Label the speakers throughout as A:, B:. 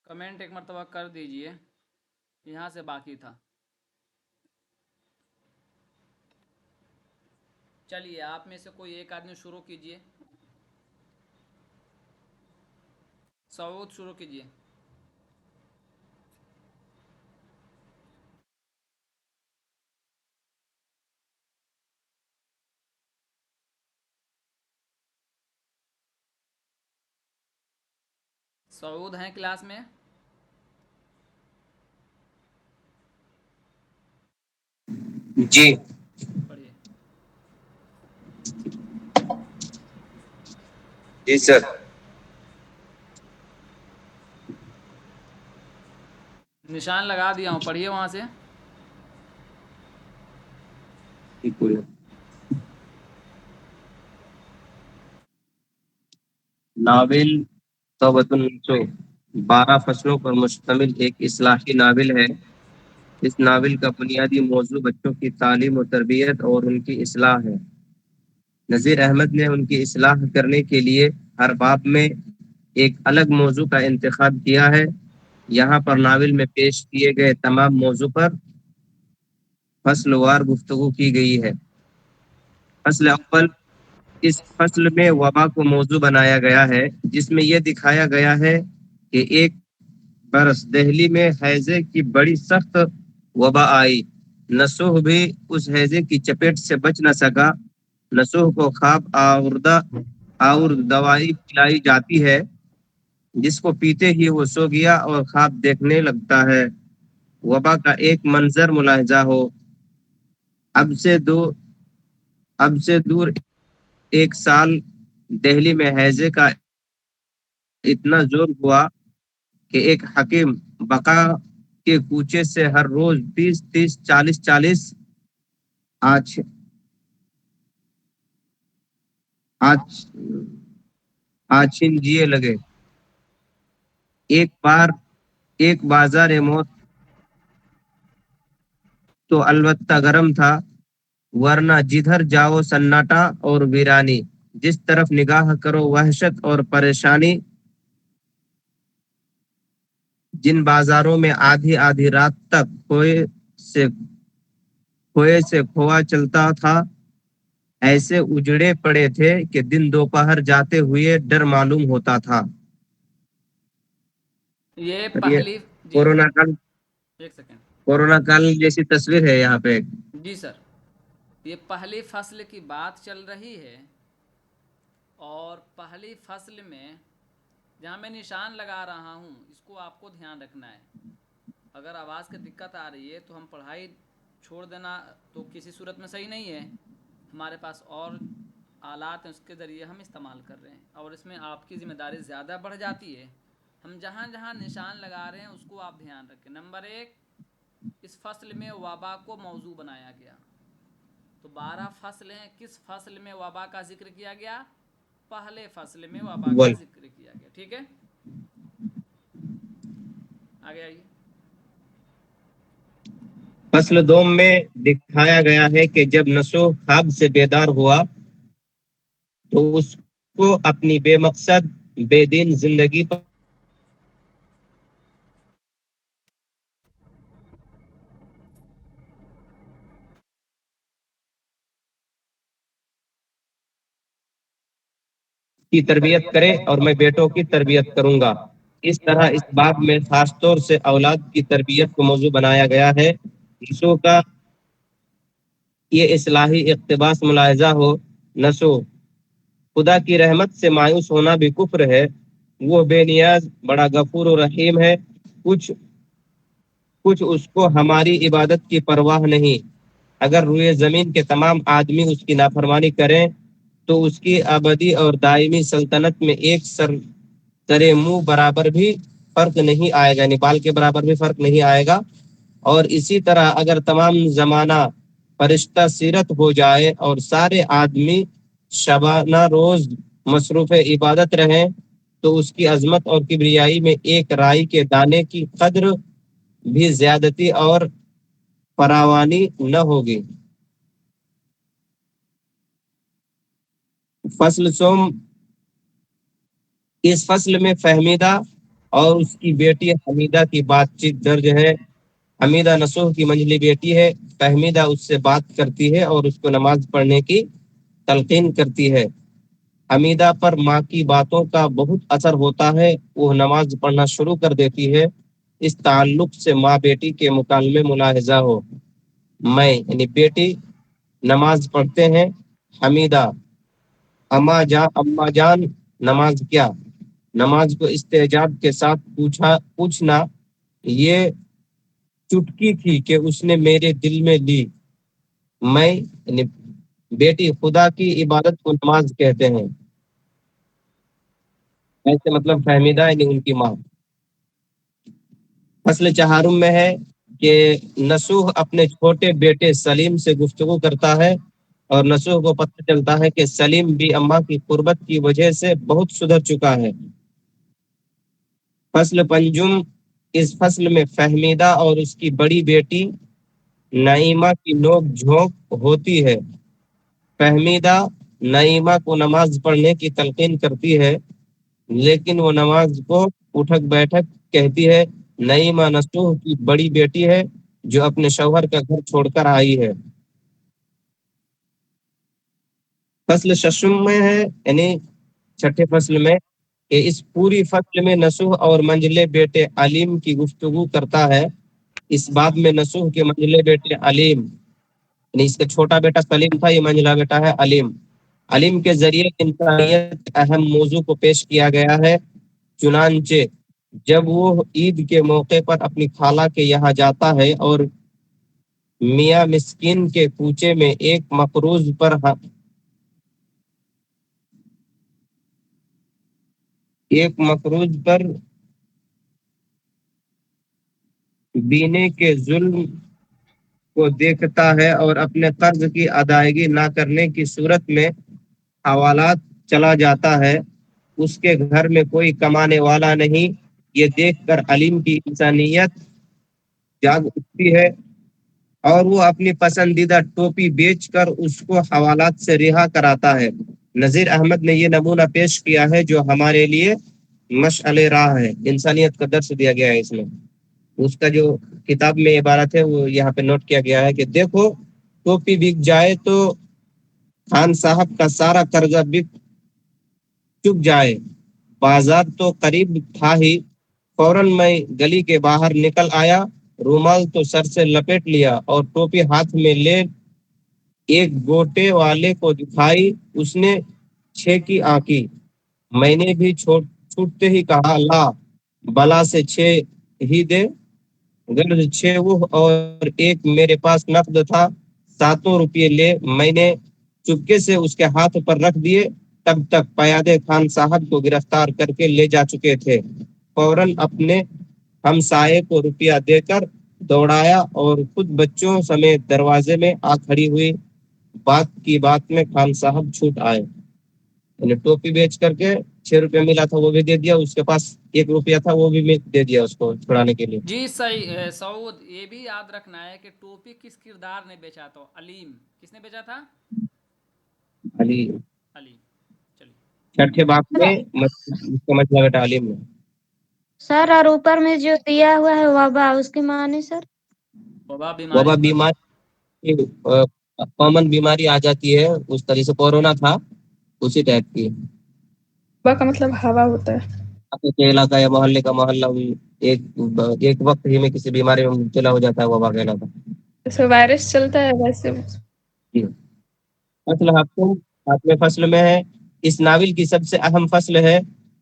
A: Comment ایک مرتبہ کر دیجئے، یہاں سے باقی تھا۔ چلیے آپ میں سے کوئی ایک آدمی شروع کیجئے۔ سعود شروع کیجئے۔ سعود ہیں کلاس میں؟
B: جی
A: پڑھیے۔
B: جی سر۔
A: نشان لگا دیا ہوں، پڑھیے وہاں سے۔
B: ناول توبۃ النصوح 12 فصلوں پر مشتمل ایک اصلاحی ناول ہے۔ اس ناول کا بنیادی موضوع بچوں کی تعلیم و تربیت اور ان کی اصلاح ہے۔ نذیر احمد نے ان کی اصلاح کرنے کے لیے ہر باب میں ایک الگ موضوع کا انتخاب کیا ہے۔ یہاں پر ناول میں پیش کیے گئے تمام موضوع پر فصل وار گفتگو کی گئی ہے۔ فصل اول، اس فصل میں وبا کو موضوع بنایا گیا ہے، جس میں یہ دکھایا گیا ہے کہ ایک برس دہلی میں ہیضے کی بڑی سخت وبا آئی۔ نصوح بھی اس ہیضے کی چپیٹ سے بچ نہ سکا۔ نصوح کو خواب اور دوائی پلائی جاتی ہے، جس کو پیتے ہی وہ سو گیا اور خواب دیکھنے لگتا ہے۔ وبا کا ایک منظر ملاحظہ ہو، اب سے دور ایک سال دہلی میں ہیضے کا اتنا زور ہوا کہ ایک حکیم بقا کے کوچے سے ہر روز 30-40 آچھنجیے لگے۔ ایک بازار موت تو البتہ گرم تھا، ورنہ جدھر جاؤ سناٹا اور ویرانی، جس طرف نگاہ کرو وحشت اور پریشانی۔ جن بازاروں میں آدھی رات تک کھوئے سے کھوا چلتا تھا، ایسے اجڑے پڑے تھے کہ دن دوپہر جاتے ہوئے ڈر معلوم ہوتا تھا۔
A: یہ
B: یہ
A: پہلی جی ایک سیکنڈ۔
B: کورونا کال جیسی تصویر ہے یہاں پہ۔
A: جی سر، یہ پہلی فصل کی بات چل رہی ہے، اور پہلی فصل میں جہاں میں نشان لگا رہا ہوں اس کو آپ کو دھیان رکھنا ہے۔ اگر آواز کی دقت آ رہی ہے تو ہم پڑھائی چھوڑ دینا تو کسی صورت میں صحیح نہیں ہے۔ ہمارے پاس اور آلات ہیں، اس کے ذریعے ہم استعمال کر رہے ہیں، اور اس میں آپ کی ذمہ داری زیادہ بڑھ جاتی ہے۔ ہم جہاں جہاں نشان لگا رہے ہیں اس کو آپ دھیان رکھیں۔ نمبر 1، اس فصل میں وبا کو موضوع بنایا گیا۔ تو 12 فصل ہیں، کس فصل میں وبا کا ذکر کیا گیا؟ پہلے فصل میں وبا کا ذکر کیا گیا۔ ٹھیک ہے، آگے آئیے۔
B: فصل دوم میں دکھایا گیا ہے کہ جب نصوح خواب سے بیدار ہوا تو اس کو اپنی بے مقصد بے دین زندگی پر کی تربیت کرے اور میں بیٹوں کی تربیت کروں گا۔ اس طرح اس باب میں خاص طور سے اولاد کی تربیت کو موضوع بنایا گیا ہے۔ نصوح کا یہ اصلاحی اقتباس ملاحظہ ہو۔ نصوح: خدا کی رحمت سے مایوس ہونا بھی کفر ہے، وہ بے نیاز بڑا غفور و رحیم ہے، کچھ اس کو ہماری عبادت کی پرواہ نہیں۔ اگر روئے زمین کے تمام آدمی اس کی نافرمانی کریں تو اس کی ابدی اور دائمی سلطنت میں ایک سرے منہ برابر بھی فرق نہیں آئے گا، نیپال کے برابر بھی فرق نہیں آئے گا۔ اور اسی طرح اگر تمام زمانہ فرشتہ سیرت ہو جائے اور سارے آدمی شبانہ روز مصروف عبادت رہیں تو اس کی عظمت اور کبریائی میں ایک رائی کے دانے کی قدر بھی زیادتی اور فراوانی نہ ہوگی۔ فصل سوم، اس فصل میں فہمیدہ اور اس کی بیٹی حمیدہ کی بات چیت درج ہے۔ حمیدہ نصوح کی منجلی بیٹی ہے۔ فہمیدہ اس سے بات کرتی ہے اور اس کو نماز پڑھنے کی تلقین کرتی ہے۔ حمیدہ پر ماں کی باتوں کا بہت اثر ہوتا ہے، وہ نماز پڑھنا شروع کر دیتی ہے۔ اس تعلق سے ماں بیٹی کے مکالمے ملاحظہ ہو۔ میں یعنی بیٹی نماز پڑھتے ہیں، حمیدہ اما جان نماز کیا؟ نماز کو استعجاب کے ساتھ پوچھنا یہ چٹکی تھی کہ اس نے میرے دل میں لی۔ میں یعنی بیٹی خدا کی عبادت کو نماز کہتے ہیں، ایسے مطلب فہمیدہ یعنی ان کی ماں۔ فصل چہارم میں ہے کہ نصوح اپنے چھوٹے بیٹے سلیم سے گفتگو کرتا ہے اور نصوح کو پتہ چلتا ہے کہ سلیم بھی اماں کی قربت کی وجہ سے بہت سدھر چکا ہے۔ فصل پنجم، اس فصل میں فہمیدہ اور اس کی بڑی بیٹی نعیمہ کی نوک جھونک ہوتی ہے۔ فہمیدہ نعیمہ کو نماز پڑھنے کی تلقین کرتی ہے، لیکن وہ نماز کو اٹھک بیٹھک کہتی ہے۔ نعیمہ نصوح کی بڑی بیٹی ہے جو اپنے شوہر کا گھر چھوڑ کر آئی ہے۔ فصل ششم میں ہے یعنی چھٹے فصل میں کہ اس پوری فصل میں نصوح اور منجلے بیٹے علیم کی گفتگو کرتا ہے۔ اس باب میں نصوح کے منجلے بیٹے علیم یعنی اس کا چھوٹا بیٹا سلیم تھا، یہ منجلا بیٹا ہے علیم۔ علیم کے ذریعے انسانیت اہم موضوع کو پیش کیا گیا ہے۔ چنانچہ جب وہ عید کے موقع پر اپنی خالہ کے یہاں جاتا ہے اور میاں مسکین کے کوچے میں ایک مقروض پر بینے کے ظلم کو دیکھتا ہے اور اپنے قرض کی ادائیگی نہ کرنے کی صورت میں حوالات چلا جاتا ہے۔ اس کے گھر میں کوئی کمانے والا نہیں، یہ دیکھ کر علیم کی انسانیت جاگ اٹھتی ہے اور وہ اپنی پسندیدہ ٹوپی بیچ کر اس کو حوالات سے رہا کراتا ہے۔ نذیر احمد نے یہ نمونہ پیش کیا ہے جو ہمارے لیے مشعل راہ ہے۔ انسانیت کا درس دیا گیا ہے اس میں۔ اس کا جو کتاب میں عبارت ہے وہ یہاں پہ نوٹ کیا گیا ہے کہ دیکھو ٹوپی بک جائے تو خان صاحب کا سارا قرضہ چک جائے، بازار تو قریب تھا ہی۔ فوراً میں گلی کے باہر نکل آیا، رومال تو سر سے لپیٹ لیا اور ٹوپی ہاتھ میں لے ایک گوٹے والے کو دکھائی۔ اس نے 6 کی آنکی۔ میں نے بھی چھوٹتے ہی کہا لا بلا سے 6 ہی دے، غرض 6 وہ اور ایک میرے پاس نقد تھا، 7 روپے لے۔ میں نے چپکے سے اس کے ہاتھ پر رکھ دیے، تب تک پیادے خان صاحب کو گرفتار کر کے لے جا چکے تھے۔ فوراً اپنے ہمسائے کو روپیہ دے کر دوڑایا اور خود بچوں سمیت دروازے میں آ کھڑی ہوئی۔ بات میں خان صاحب چھوٹ آئے، یعنی ٹوپی بیچ کر کے 6 روپے ملا تھا وہ بھی دے دیا، اس کے پاس 1 روپیہ تھا وہ بھی دے دیا اس کو چھڑانے کے لیے۔
A: جی صحیح سعود، یہ بھی یاد رکھنا ہے کہ ٹوپی کس کردار نے بیچا تھا؟ علیم۔ کس نے بیچا تھا؟
B: علی۔
A: علیم۔ چلیے
B: چھٹے باپ میں مسئلہ بیٹا علیم میں۔
C: سر اور اوپر میں جو دیا ہوا ہے وبا، اس کے معنی سر؟
B: وبا بیماری کامن بیماری آ جاتی ہے، اس طرح سے کورونا تھا اسی ٹائپ کی۔
D: وبا کا مطلب ہوا ہوتا ہے۔
B: کے علاقہ یا محلے کا محلہ ایک وقت ہی میں کسی بیماری میں مبتلا ہو جاتا ہے، وبا کا علاقہ۔
D: جیسے وائرس چلتا ہے ویسے۔
B: فصل ہفتم 8ویں فصل میں ہے۔ اس ناول کی سب سے اہم فصل ہے۔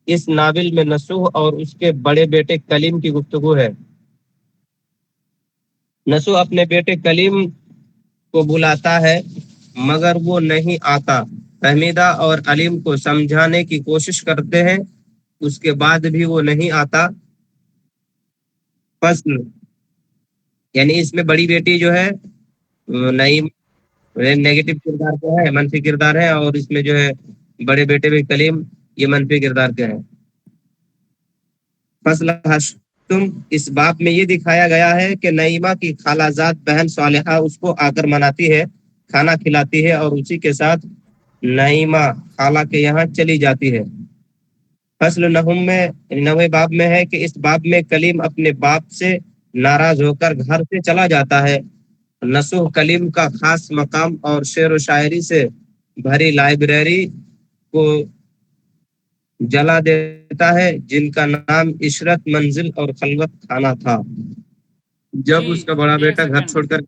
B: اس ناول میں نصوح اور اس کے بڑے بیٹے کلیم کی گفتگو ہے۔ نصوح اپنے بیٹے کلیم کو بلاتا ہے مگر وہ نہیں آتا۔ فہمیدہ اور علیم کو سمجھانے کی کوشش کرتے ہیں، اس کے بعد بھی وہ نہیں آتا۔ فصل یعنی اس میں بڑی بیٹی جو ہے نعیم نیگیٹو کردار کا ہے، منفی کردار ہے، اور اس میں جو ہے بڑے بیٹے میں کلیم یہ منفی کردار کا ہے۔ فصل ہشتم، اس باب میں یہ دکھایا گیا ہے کہ نعیمہ کی خالہ زاد بہن صالحہ اس کو آ کر مناتی ہے، کھانا کھلاتی ہے اور اسی کے ساتھ نعیمہ خالہ کے یہاں چلی جاتی ہے۔ فصل نہم میں 9ویں باب میں ہے کہ اس باب میں کلیم اپنے باپ سے ناراض ہو کر گھر سے چلا جاتا ہے. نصوح کلیم کا خاص مقام اور شعر و شاعری سے بھری لائبریری کو جلا دیتا ہے جن کا نام عشرت منزل اور خلوت خانہ تھا. جب اس کا بڑا
A: ایک
B: بیٹا گھر
A: سیکنڈ.
B: چھوڑ کر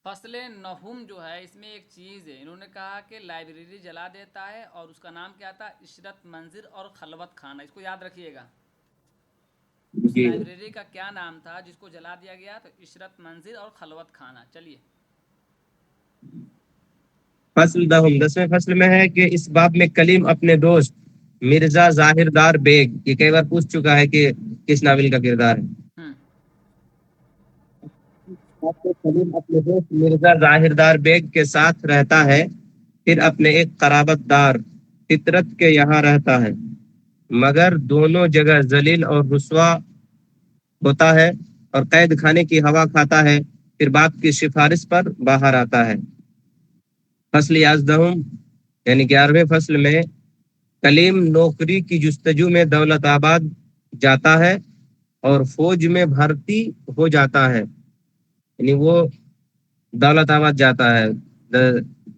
A: فصل نہم جو ہے اس میں ایک چیز ہے، انہوں نے کہا کہ لائبریری جلا دیتا ہے اور اس کا نام کیا تھا؟ عشرت منزل اور خلوت خانہ. اس کو یاد رکھیے گا. اس
B: جی
A: لائبریری کا کیا نام تھا جس کو جلا دیا گیا؟ تو عشرت منزل اور خلوت خانہ. چلیے.
B: فصل دہم 10ویں فصل میں ہے کہ اس باب میں کلیم اپنے دوست مرزا ظاہر دار بیگ، یہ کئی بار پوچھ چکا ہے کہ کس ناول کا کردار ہے.
A: ہم،
B: کلیم اپنے دوست مرزا ظاہر دار بیگ کے ساتھ رہتا ہے، پھر اپنے ایک قرابت دار فطرت کے یہاں رہتا ہے، مگر دونوں جگہ ذلیل اور رسوا ہوتا ہے اور قید خانے کی ہوا کھاتا ہے، پھر باپ کی سفارش پر باہر آتا ہے. فصل 11 یعنی 11ویں فصل میں کلیم نوکری کی جستجو میں دولت آباد جاتا ہے اور فوج میں بھرتی ہو جاتا ہے. یعنی وہ دولت آباد جاتا ہے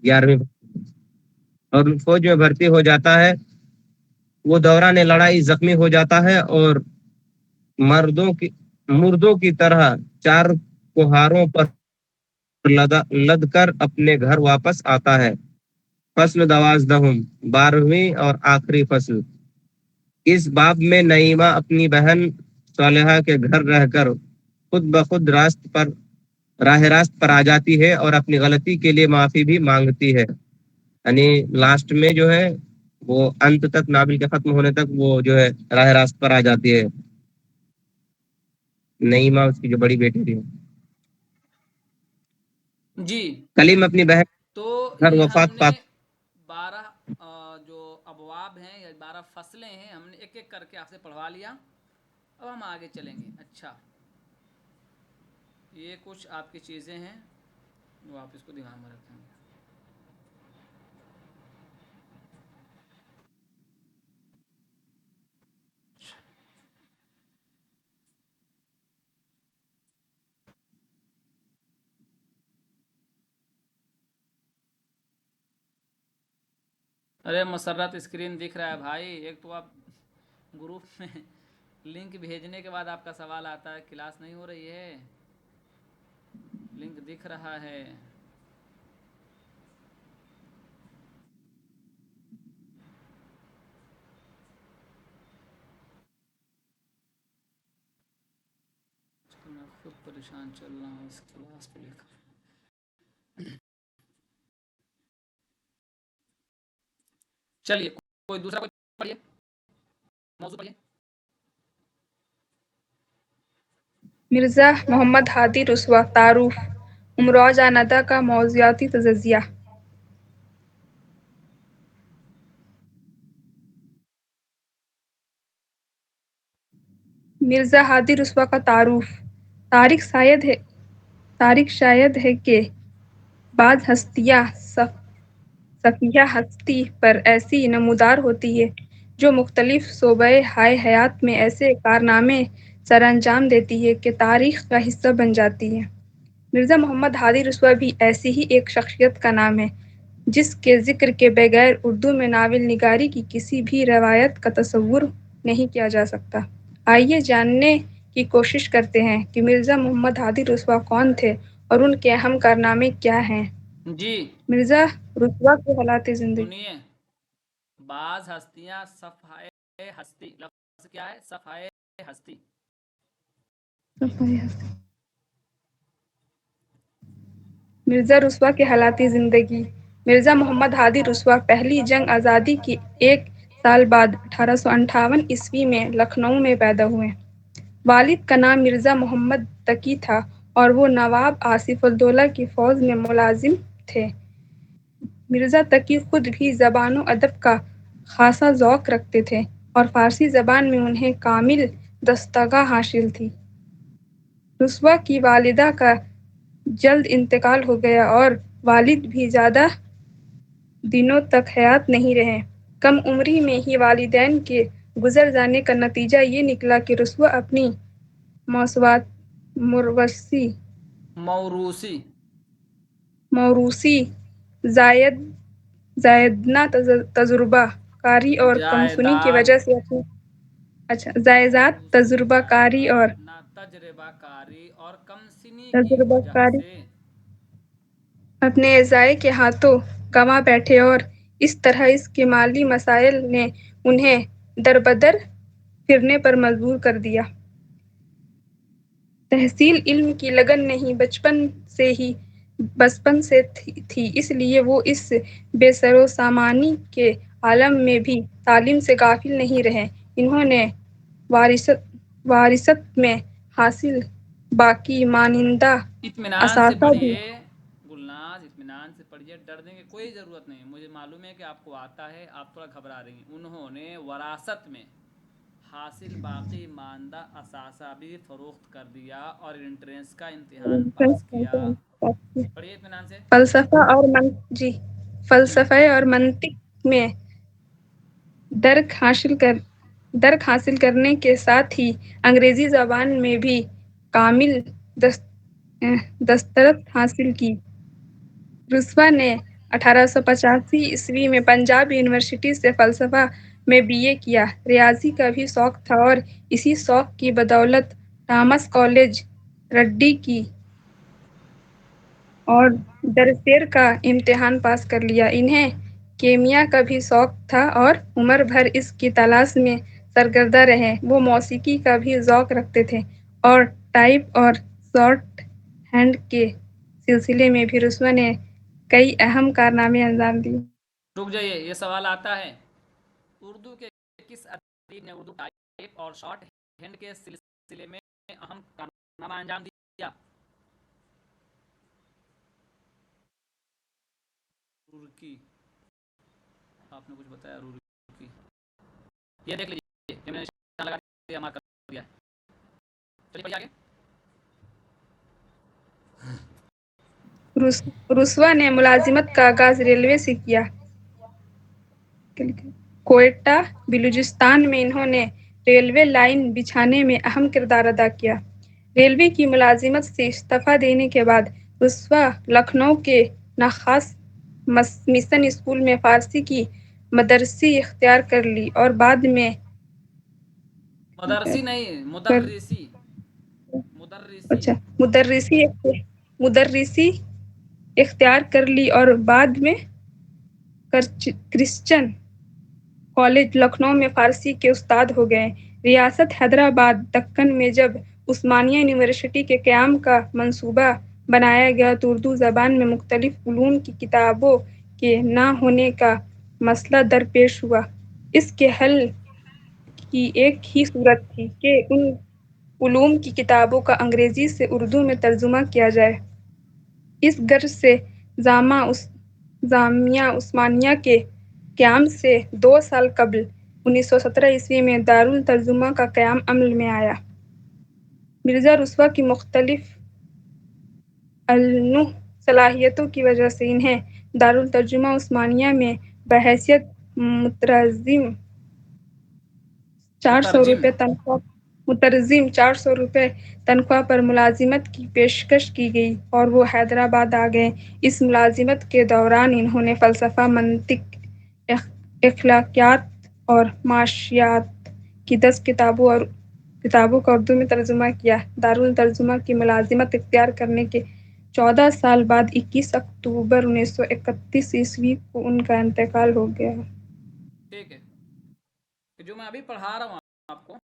B: 11ویں اور فوج میں بھرتی ہو جاتا ہے. وہ دوران لڑائی زخمی ہو جاتا ہے اور مردوں کی طرح 4 کوہاروں پر لد کر اپنے گھر واپس آتا ہے. فصل 12 12ویں اور آخری فصل. اس باب میں نعیمہ اپنی بہن صالحہ کے گھر رہ کر خود بخود راہ راست پر آ جاتی ہے اور اپنی غلطی کے لیے معافی بھی مانگتی ہے. یعنی لاسٹ میں جو ہے وہ انت تک ناول کے ختم ہونے تک وہ جو ہے راہ راست پر آ جاتی ہے. نعیمہ اس کی جو بڑی بیٹی تھی.
A: جی.
B: کلیم اپنی بہن
A: تو
B: گھر
A: یہ ہم
B: وفات
A: نے
B: پا
A: 12 جو ابواب ہیں یا 12 فصلیں ہیں ہم نے ایک ایک کر کے آپ سے پڑھوا لیا. اب ہم آگے چلیں گے. اچھا، یہ کچھ آپ کی چیزیں ہیں جو آپ اس کو دماغ میں رکھیں گے. ارے مسرت اسکرین دکھ رہا ہے بھائی. ایک تو آپ گروپ میں لنک بھیجنے کے بعد آپ کا سوال آتا ہے کلاس نہیں ہو رہی ہے. لنک دکھ رہا ہے. میں خود پریشان چل رہا ہوں اس کلاس کو لے کر. چلیے کوئی دوسرا کوئی پڑھیے موضوع پڑھیے.
D: مرزا محمد ہادی رسوا تعارف امراء ندى کا موضوعاتی تجزیہ. مرزا ہادی رسوا کا تعارف. تاریخ شاید ہے کہ بعض ہستیاں صفیہ ہستی پر ایسی نمودار ہوتی ہے جو مختلف شعبۂ حیات میں ایسے کارنامے سر انجام دیتی ہے کہ تاریخ کا حصہ بن جاتی ہے. مرزا محمد ہادی رسوا بھی ایسی ہی ایک شخصیت کا نام ہے جس کے ذکر کے بغیر اردو میں ناول نگاری کی کسی بھی روایت کا تصور نہیں کیا جا سکتا. آئیے جاننے کی کوشش کرتے ہیں کہ مرزا محمد ہادی رسوا کون تھے اور ان کے اہم کارنامے کیا ہیں.
A: جی
D: مرزا رسوا کے حالات زندگی.
A: سنیے. بعض ہستیاں صفحۂ ہستی. لفظ کیا ہے؟ صفحۂ ہستی.
D: مرزا رسوا کے حالات زندگی. مرزا محمد ہادی رسوا پہلی جنگ آزادی کی ایک سال بعد 1858 میں لکھنؤ میں پیدا ہوئے. والد کا نام مرزا محمد تقی تھا اور وہ نواب آصف الدولہ کی فوج میں ملازم تھے. مرزا تقی خود بھی زبان و ادب کا خاصا ذوق رکھتے تھے اور فارسی زبان میں انہیں کامل دستگاہ حاصل تھی. رسوا کی والدہ کا جلد انتقال ہو گیا اور والد بھی زیادہ دنوں تک حیات نہیں رہے. کم عمری میں ہی والدین کے گزر جانے کا نتیجہ یہ نکلا کہ رسوا اپنی موروثی زائدانہ تجربہ کاری اور کمسنی کی وجہ سے تجربہ کاری اور
A: کم سنی کی
D: تجربہ
A: وجہ
D: کاری
A: سے
D: اپنے ذائع کے ہاتھوں گنوا بیٹھے، اور اس طرح اس کے مالی مسائل نے انہیں دربدر پھرنے پر مجبور کر دیا۔ تحصیل علم کی لگن نہیں بچپن سے تھی، اس لیے وہ اس بے سر و سامانی کے عالم میں بھی تعلیم سے غافل نہیں رہے۔ انہوں نے وراثت میں حاصل باقی مانندہ
A: اطمینان سے
D: اثاثہ بھی
A: پڑھیے گلناز، اطمینان سے پڑھیے، ڈرنے کی کوئی ضرورت نہیں۔ مجھے معلوم ہے کہ آپ کو آتا ہے، آپ تھوڑا گھبرا رہی ہیں۔ انہوں نے وراثت میں حاصل باقی ماندہ اثاثہ بھی فروخت کر دیا اور انٹرنس کا امتحان پاس کیا۔ پڑھیے اطمینان سے۔
D: فلسفہ اور منطق میں درک حاصل کرنے کے ساتھ ہی انگریزی زبان میں بھی کامل دسترس حاصل کی۔ رسوا نے 1885 میں پنجاب یونیورسٹی سے فلسفہ میں BA کیا۔ ریاضی کا بھی شوق تھا اور اسی شوق کی بدولت تھامس کالج رڈی کی اور درسیر کا امتحان پاس کر لیا۔ انہیں کیمیا کا بھی شوق تھا اور عمر بھر اس کی تلاش میں سرگردہ رہے۔ وہ موسیقی کا بھی ذوق رکھتے تھے اور ٹائپ اور شارٹ ہینڈ کے سلسلے میں بھی رسوا نے کئی اہم کارنامے انجام دیے۔
A: رک جائیے، یہ سوال آتا ہے، اردو کے کس ادیب نے اردو ٹائپ اور شارٹ ہینڈ کے سلسلے میں اہم کارنامہ انجام دیا؟ رورکی، آپ نے کچھ بتایا رورکی، یہ دیکھ لیجیے کہ میں نے نشان لگا دیا، مارک کر دیا ہے۔ چلیے پڑھیے آگے۔
D: رسوا نے ملازمت کا آغاز ریلوے سے کیا۔ کوئٹہ بلوچستان میں انہوں نے ریلوے لائن بچھانے میں اہم کردار ادا کیا۔ ریلوے کی ملازمت سے استعفیٰ دینے کے بعد رسوا لکھنؤ کے نخاس مشن اسکول میں فارسی کی مدرسی اختیار کر لی اور بعد میں مدرسی اختیار کر لی اور بعد میں کرسچن کالج لکھنؤ میں فارسی کے استاد ہو گئے۔ ریاست حیدرآباد دکن میں جب عثمانیہ یونیورسٹی کے قیام کا منصوبہ بنایا گیا تو اردو زبان میں مختلف علوم کی کتابوں کے نہ ہونے کا مسئلہ درپیش ہوا۔ اس کے حل کی ایک ہی صورت تھی کہ ان علوم کی کتابوں کا انگریزی سے اردو میں ترجمہ کیا جائے۔ اس غرض سے جامعہ عثمانیہ کے قیام سے 2 سال قبل 1917 میں دارالترجمہ کا قیام عمل میں آیا۔ مرزا رسوا کی مختلف علمی صلاحیتوں کی وجہ سے انہیں دارالترجمہ عثمانیہ میں بحیثیت مترجم 400 روپے تنخواہ پر ملازمت کی پیشکش کی گئی اور وہ حیدرآباد آ گئے۔ اس ملازمت کے دوران انہوں نے فلسفہ، منطق، اخلاقیات اور معاشیات کی 10 کتابوں کا اردو میں ترجمہ کیا۔ دارالترجمہ کی ملازمت اختیار کرنے کے 14 سال بعد 21 اکتوبر 1931 کو ان کا انتقال ہو گیا۔
A: ٹھیک ہے، جو میں ابھی پڑھا رہا ہوں آپ کو،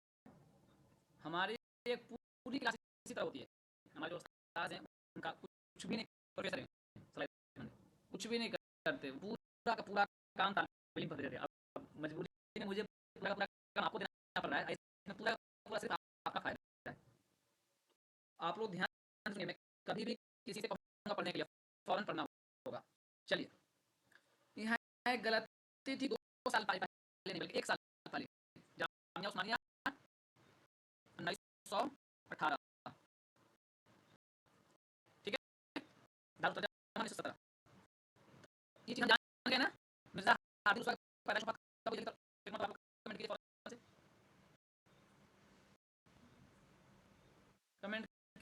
A: ہماری ایک پوری کلاس اسی طرح ہوتی ہے۔ ہمارے جو استاد ہیں ان کا کچھ بھی نہیں، کچھ بھی نہیں کرتے، پورا کا پورا کام طالب علم پر دیتے ہیں۔ اب مجبوری میں مجھے پورا کام آپ کو دینا پڑ رہا ہے، اس میں پورا صرف آپ کا فائدہ ہے۔ آپ لوگ دھیان سنیے، میں کبھی بھی کسی سے کہوں گا پڑھنے کے لیے فوراً پڑھنا ہوگا۔ چلیے، یہاں ایک غلطی تھی، 2 سال پہلے نہیں بلکہ 1 سال پہلے جامعہ عثمانیہ 1918، ٹھیک ہے، دارالترجمہ 1917، یہ چیز ہم جان گئے نا۔ مرزا ہادی رسوا کا پیدا شفا کب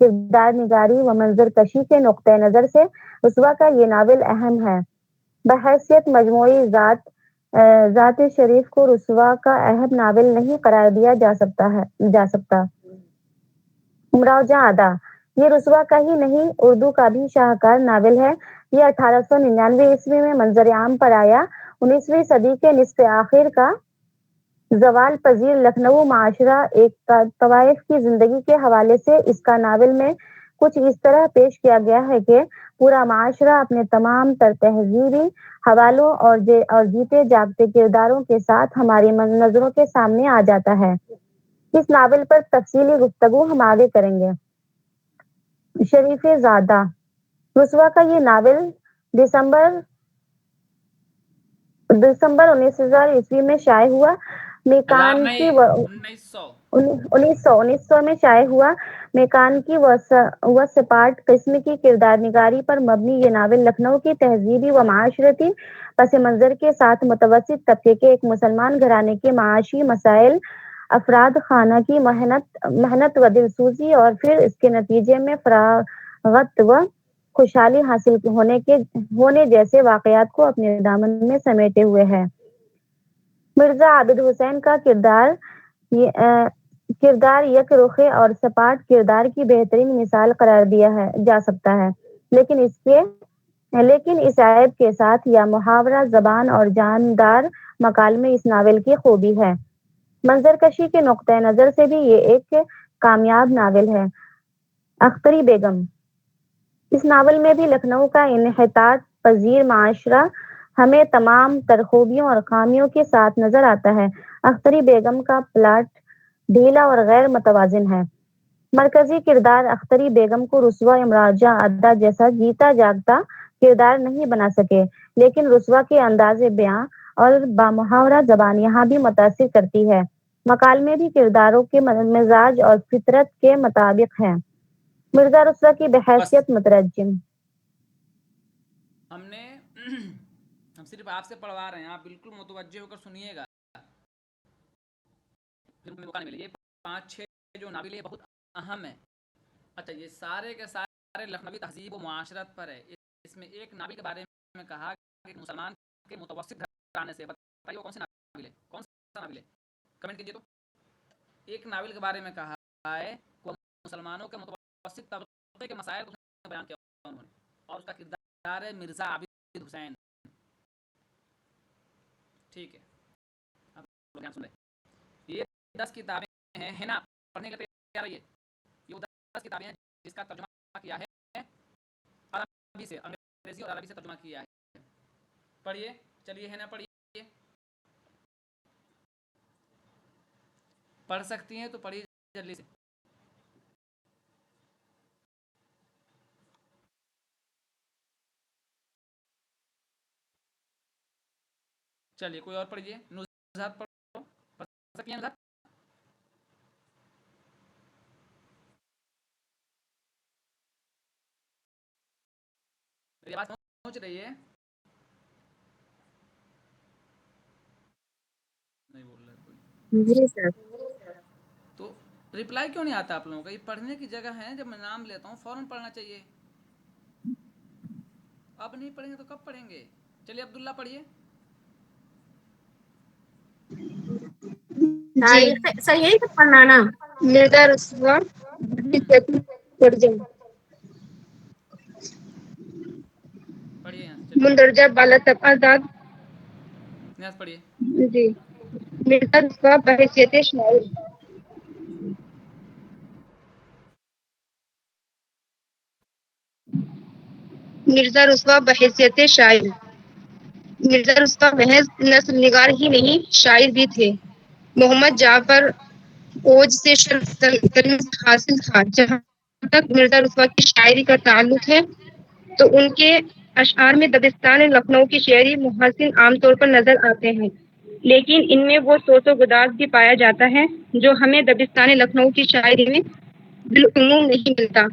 C: کردار نگاری و منظر کشی کے نقطۂ نظر سے رسوا کا یہ ناول اہم ہے۔ بحیثیت مجموعی ذات شریف کو رسوا کا اہم ناول نہیں قرار دیا جا سکتا۔ مراجعہ ادا، یہ رسوا کا ہی نہیں اردو کا بھی شاہکار ناول ہے۔ یہ 1899 عیسوی میں منظر عام پر آیا۔ 19ویں صدی کے نصف آخر کا زوال پذیر لکھنؤ معاشرہ ایک طوائف کی زندگی کے حوالے سے اس کا ناول میں کچھ اس طرح پیش کیا گیا ہے کہ پورا معاشرہ اپنے تمام تر تہذیبی حوالوں اور جیتے جاگتے کرداروں کے ساتھ ہماری نظروں کے سامنے آ جاتا ہے۔ اس ناول پر تفصیلی گفتگو ہم آگے کریں گے۔ شریف زادہ، رسوا کا یہ ناول دسمبر 19,000 عیسوی میں شائع ہوا۔ میکانکی 1900 میں شائع ہوا۔ میکانکی و سپاٹ قسم کی کردار نگاری پر مبنی یہ ناول لکھنؤ کی تہذیبی و معاشرتی پس منظر کے ساتھ متوسط طبقے کے ایک مسلمان گھرانے کے معاشی مسائل، افراد خانہ کی محنت و دلسوزی اور پھر اس کے نتیجے میں فراغت و خوشحالی حاصل ہونے جیسے واقعات کو اپنے دامن میں سمیٹے ہوئے ہے۔ مرزا عابد حسین کا کردار یک رخے اور سپاٹ کردار کی بہترین مثال قرار دیا جا سکتا ہے، لیکن اس عیب کے ساتھ یا محاورہ زبان اور جاندار مکالمے اس ناول کی خوبی ہے۔ منظر کشی کے نقطۂ نظر سے بھی یہ ایک کامیاب ناول ہے۔ اختری بیگم، اس ناول میں بھی لکھنؤ کا انحطاط پذیر معاشرہ ہمیں تمام تر خوبیوں اور خامیوں کے ساتھ نظر آتا ہے۔ اختری بیگم کا پلاٹ ڈھیلا اور غیر متوازن ہے۔ مرکزی کردار اختری بیگم کو رسوا مراجعہ ادا جیسا جیتا جاگتا کردار نہیں بنا سکے، لیکن رسوا کے انداز بیاں اور بامحاورہ زبان یہاں بھی متاثر کرتی ہے۔ مکالمے بھی کرداروں کے مزاج اور فطرت کے مطابق ہیں۔ مرزا رسوا کی بحیثیت مترجم،
A: ہم صرف آپ سے پڑھوا رہے ہیں، آپ بالکل متوجہ ہو کر سنیے گا۔ یہ 5-6 جو ناول ہے بہت اہم ہے۔ اچھا، یہ سارے کے سارے لکھنوی تہذیب و معاشرت پر ہے۔ اس میں ایک ناول کے بارے میں کہا کہ ایک مسلمان کے متوسط گھرانے سے، بتائیے وہ کون سی ناول ہے؟ کون سا ناول ہے؟ کمنٹ کیجیے تو۔ ایک ناول کے بارے میں کہا ہے کہ مسلمانوں کے متوسط طبقے کے مسائل کو بیان کیا انہوں نے، اور اس کا کردار ہے مرزا عابد حسین۔ ٹھیک ہے، اب لوگ سن رہے۔ یہ 10 کتابیں ہیں، ہے نا؟ پڑھنے کے لیے تیار رہیے۔ یہ 10 کتابیں ہیں جس کا ترجمہ کیا ہے عربی سے، انگریزی اور عربی سے ترجمہ کیا ہے۔ پڑھیے، چلیے، ہے نا؟ پڑھیے، پڑھ سکتی ہیں تو پڑھیے جلدی سے۔ چلیے، کوئی اور پڑھیے۔ نزہت پڑھو، پڑھ سکتی ہیں نزہت؟ میری آواز پہنچ رہی ہے؟ نہیں بول رہے کوئی؟
E: جی سر۔
A: تو رپلائی کیوں نہیں آتا آپ لوگوں کا؟ یہ پڑھنے کی جگہ ہے، جب میں نام لیتا ہوں فوراً پڑھنا چاہیے۔ اب نہیں پڑھیں گے تو کب پڑھیں گے؟ چلیے عبداللہ پڑھیے۔
E: جی سر، یہی تو پڑھنا نا۔
D: مرزا رسوا ترجمہ،
A: پڑھیے یہاں سے، چلیے
D: مندرجہ بالا طبقات۔
A: یہاں سے پڑھیے۔
D: جی، مرزا رسوا بحیثیت شاعر، مرزا رسوا بحیثیت شاعر، مرزا رسوا محض نثر نگار ہی نہیں، شاعر بھی تھے۔ محمد جعفر اوج سے شرف حاصل تھا۔ جہاں تک مرزا رسوا کی شاعری کا تعلق ہے تو ان کے اشعار میں دبستان لکھنؤ کی شعری محاسن عام طور پر نظر آتے ہیں، لیکن ان میں وہ سوز و گداز بھی پایا جاتا ہے جو ہمیں دبستان لکھنؤ کی شاعری میں بالعموم نہیں ملتا۔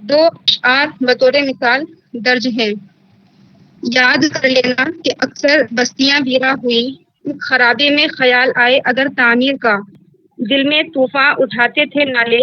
D: 2 اشعار بطور مثال درج ہیں۔ یاد کر لینا کہ اکثر بستیاں ویراں ہوئیں، خرابے میں خیال آئے اگر تعمیر کا، دل میں طوفاں اٹھاتے تھے نالے،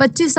F: 25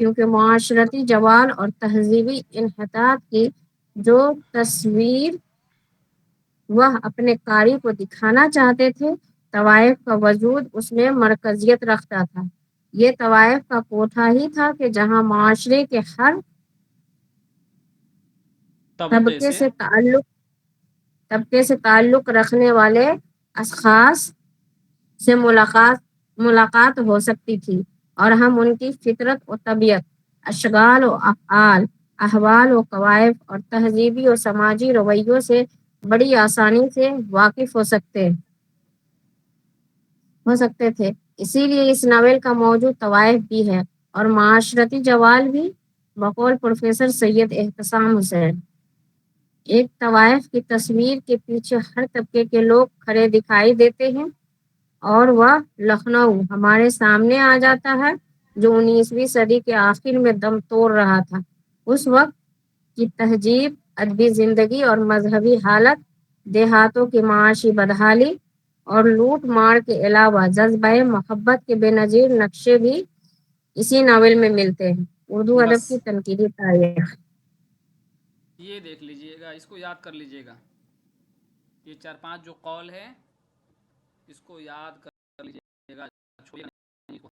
E: کیونکہ معاشرتی جوال اور تہذیبی انحطاط کی جو تصویر وہ اپنے قاری کو دکھانا چاہتے تھے، طوائف کا وجود اس میں مرکزیت رکھتا تھا۔ یہ طوائف کا کوٹھا ہی تھا کہ جہاں معاشرے کے ہر طبقے سے تعلق رکھنے والے اشخاص سے ملاقات ہو سکتی تھی، اور ہم ان کی فطرت و طبیعت، اشغال و افعال، احوال و کوائف اور تہذیبی و سماجی رویوں سے بڑی آسانی سے واقف ہو سکتے تھے۔ اسی لیے اس ناول کا موضوع طوائف بھی ہے اور معاشرتی جوال بھی، بقول پروفیسر سید احتسام حسین۔ ایک طوائف کی تصویر کے پیچھے ہر طبقے کے لوگ کھڑے دکھائی دیتے ہیں، اور وہ لکھنؤ ہمارے سامنے آ جاتا ہے جو 19ویں صدی کے آخر میں دم توڑ رہا تھا۔ اس وقت کی تہذیب، ادبی زندگی اور مذہبی حالت، دیہاتوں کی معاشی بدحالی اور لوٹ مار کے علاوہ جذبہ محبت کے بے نظیر نقشے بھی اسی ناول میں ملتے ہیں۔ اردو ادب
A: بس
E: کی تنقیدی تاریخ۔
A: یہ دیکھ لیجئے گا، اس کو یاد کر لیجئے گا، یہ 4-5 جو قول ہے اس کو یاد کر لیجئے گا، چھوڑیے نہیں اس کو۔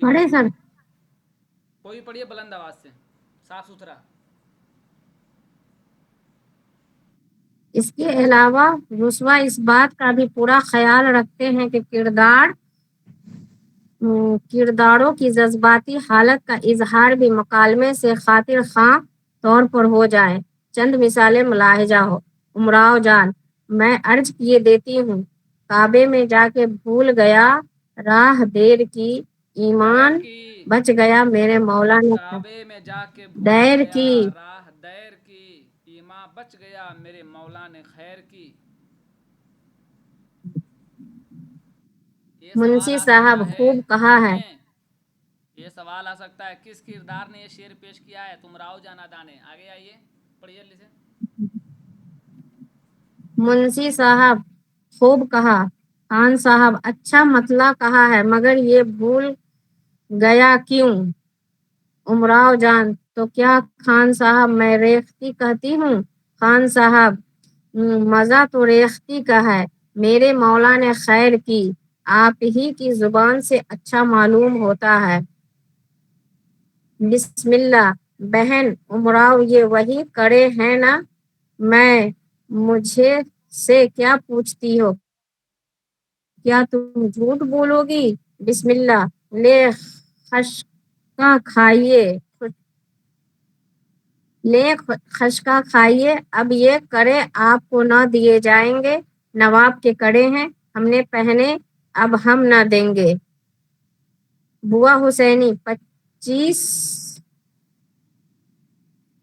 E: پڑھے سر؟
A: کوئی پڑھیے بلند آواز سے، صاف ستھرا۔
E: اس کے علاوہ رسوا اس بات کا بھی پورا خیال رکھتے ہیں کہ کرداروں کی جذباتی حالت کا اظہار بھی مکالمے سے خاطر خواہ طور پر ہو جائے۔ چند مثالیں ملاحظہ ہو۔ امراؤ جان، میں عرض کیے دیتی ہوں، کعبے میں جا کے بھول گیا راہ دیر کی، ایمان بچ گیا میرے مولا نے
A: کعبے میں جا کے بھول
E: دیر
A: گیا
E: کی۔
A: راہ دیر کی، ایمان بچ گیا میرے مولا نے خیر کی۔ یہ سوال
E: منشی
A: آ
E: صاحب
A: سکتا ہے،
E: خوب کہا ہے۔
A: سنیں، یہ سوال آ سکتا ہے کس کردار نے یہ شعر پیش کیا ہے؟ امراؤ جان ادا نے۔ آگے آئیے، پڑھیے جلدی سے۔
E: منشی صاحب خوب کہا، خان صاحب اچھا مطلع کہا ہے، مگر یہ بھول گیا کیوں؟ امراؤ جان، تو کیا خان صاحب میں ریختگی کہتی ہوں؟ خان صاحب مزہ تو ریختگی کا ہے، میرے مولا نے خیر کی، آپ ہی کی زبان سے اچھا معلوم ہوتا ہے۔ بسم اللہ بہن امراؤ، یہ وہی کڑے ہیں نا؟ میں مجھے سے کیا پوچھتی ہو؟ کیا تم جھوٹ بولو گی؟ بسم اللہ، لے خشکا کھائیے، اب یہ کڑے آپ کو نہ دیے جائیں گے، نواب کے کڑے ہیں، ہم نے پہنے، اب ہم نہ دیں گے۔ بوا حسینی،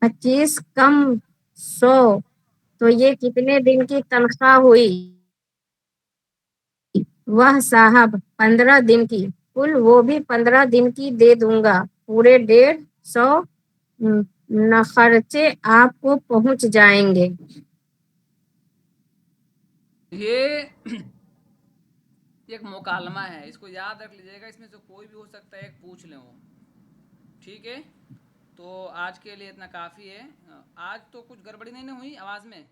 E: 25 کم 100، تو یہ کتنے دن کی تنخواہ ہوئی؟ وہ صاحب 15 دن کی، کل وہ بھی 15 دن کی دے دوں گا، پورے 150 نخرچے آپ کو پہنچ جائیں گے۔
A: یہ ایک مکالمہ ہے، اس کو یاد رکھ لیجئے گا، اس میں سے کوئی بھی ہو سکتا ہے، ایک پوچھ لیں وہ، ٹھیک ہے؟ تو آج کے لیے اتنا کافی ہے۔ آج تو کچھ گڑبڑی نہیں ہوئی آواز میں؟